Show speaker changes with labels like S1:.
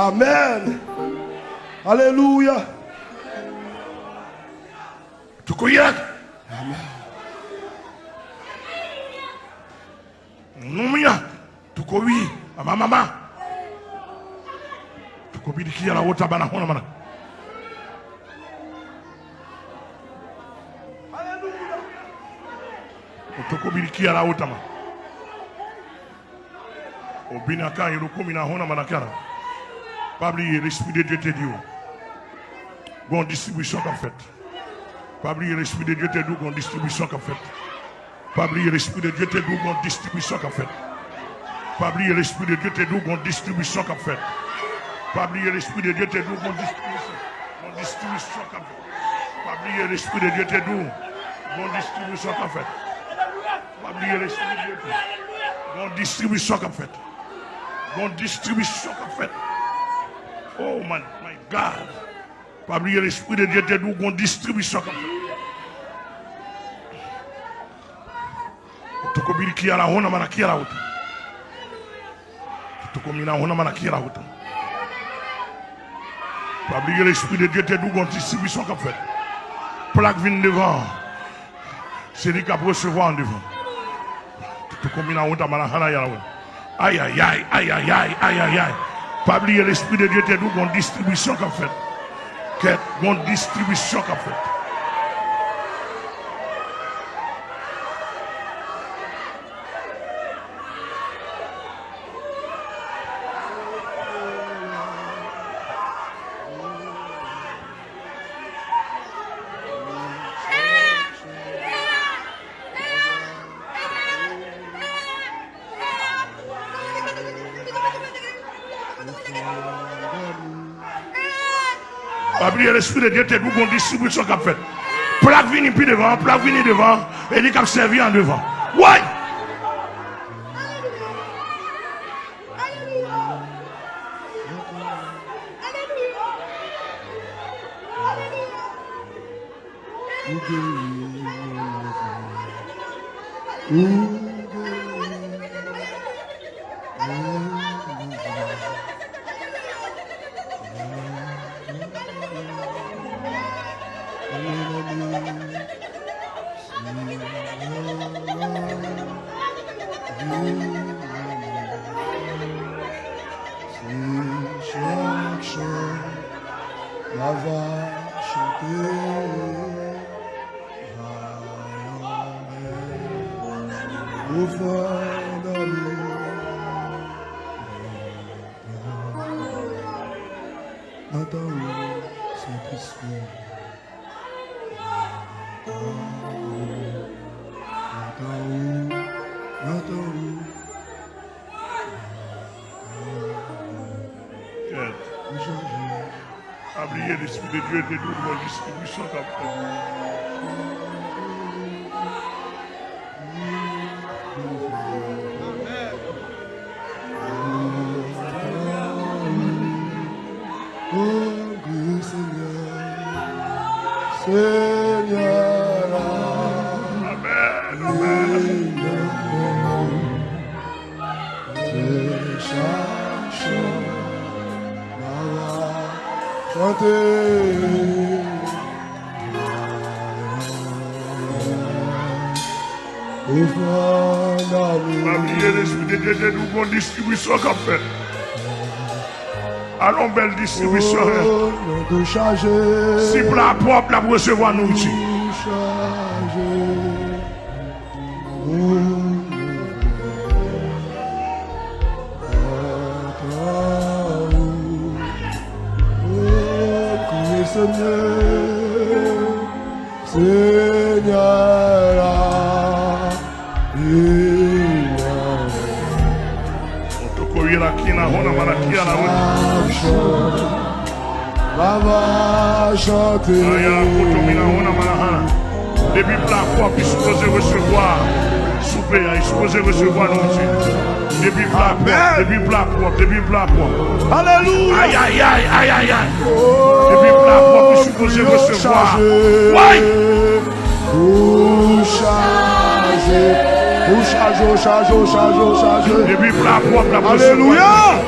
S1: Amen. Alléluia.
S2: Tu connais?
S1: Amen.
S2: Non, mais tu connais? Maman. Tu connais qui est la haute abana?
S1: Alléluia.
S2: Tu connais qui est la haute abana? Au binaka, il y a le commun à Hona Manakara. Pas oublier l'esprit de Dieu te dit. Bonne distribution qu'a fait. Pas oublier l'esprit de Dieu te dit. Bonne distribution qu'a fait. Pas oublier l'esprit de Dieu te dit. Bonne distribution qu'a fait. Pas oublier l'esprit de Dieu te dit. Bonne distribution qu'a fait. Pas oublier l'esprit de Dieu te dit. Bonne distribution qu'a fait. Pas oublier l'esprit de Dieu te dit. Bonne distribution qu'a fait. Pas oublier l'esprit de Dieu te dit. Bonne distribution qu'a fait. Bonne distribution qu'a fait. Oh my God. Pas oublier l'esprit de Dieu te dit. Bonne distribution qu'a fait. Tu connais qui a la honte, mais qui a la honte. Tu connais la honte, mais qui a la honte. Pas oublier l'esprit de Dieu te dit. Bonne distribution qu'a fait. Plaque vient devant. C'est lui qui a recevoir en devant. Tu connais la honte, mais qui a la honte. Aïe, aïe, aïe, aïe, aïe, aïe, aïe, aïe, aïe. Pas oublier l'esprit de Dieu te dit. Bonne distribution qu'a fait. Bonne distribution qu'a fait. Pas oublier l'esprit de Dieu te dit. Bonne distribution qu'a fait. Plaque vini puis devant, plaque vini devant, et il a servi en devant. Ouais! Oubliez l'esprit de Dieu de nous distribution qu'a oubliez l'esprit de Dieu de nous bonne distribution qu'a fait. Allons belle distribution. Si plat propre la recevoir nous ici. Depuis plat propre, il est supposé recevoir. Souper, il est supposé recevoir nous ici. Depuis plat propre, depuis plat propre, depuis plat propre.
S1: Alléluia.
S2: Aïe, aïe, aïe, aïe, aïe, aïe. Depuis plat propre, il est supposé recevoir. Oui.
S1: Vous chargez, Charge.
S2: Depuis pour la propre, la
S1: Alléluia.